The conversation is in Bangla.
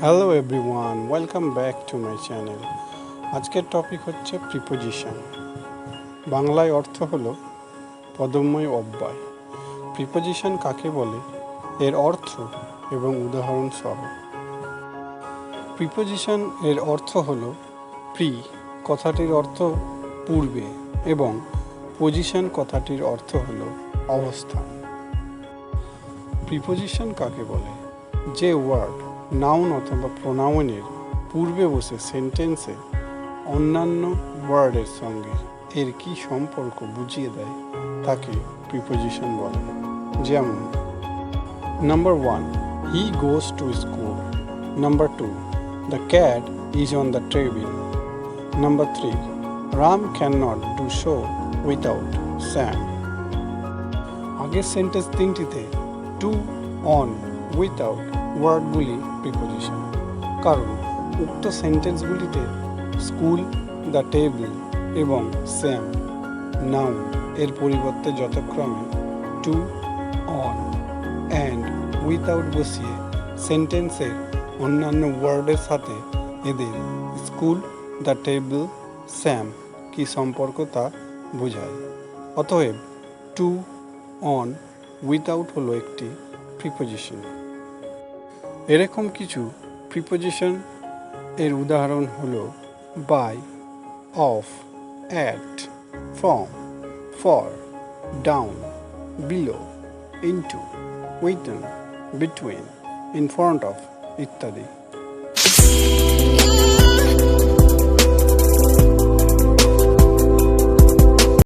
Hello everyone, welcome back to my channel. আজকের টপিক হচ্ছে প্রিপোজিশন। বাংলায় অর্থ হলো পদময় অব্যয়। প্রিপোজিশন কাকে বলে, এর অর্থ এবং উদাহরণ সহ। প্রিপোজিশন এর অর্থ হলো প্রি কথাটির অর্থ পূর্বে এবং পজিশন কথাটির অর্থ হলো অবস্থান। প্রিপোজিশন কাকে বলে? যে ওয়ার্ড নাউন অথবা প্রোনাউনের পূর্বে বসে সেন্টেন্সে অন্যান্য ওয়ার্ডের সঙ্গে এর কি সম্পর্ক বুঝিয়ে দেয় তাকে প্রিপোজিশন বলে। যেমন number 1, he goes to school. Number 2, the cat is on the table. Number 3, Ram can not do so without Sam. আগের সেন্টেন্স তিনটিতে টু, অন, উইথাউট ওয়ার্ডগুলি প্রিপোজিশন, কারণ উক্ত সেন্টেন্সগুলিতে স্কুল, দ্য টেবিল এবং স্যাম নাউন এর পরিবর্তে যথাক্রমে টু, অন অ্যান্ড উইথাউট বসিয়ে সেন্টেন্সের অন্যান্য ওয়ার্ডের সাথে এদের স্কুল, দ্য টেবিল, স্যাম কি সম্পর্ক তা বোঝায়। অতএব টু, অন, উইথাউট হলো একটি প্রিপোজিশন। এরকম কিছু প্রিপোজিশন এর উদাহরণ হলো by, of, at, from, for, down, below, into, within, between, in front of ইত্যাদি।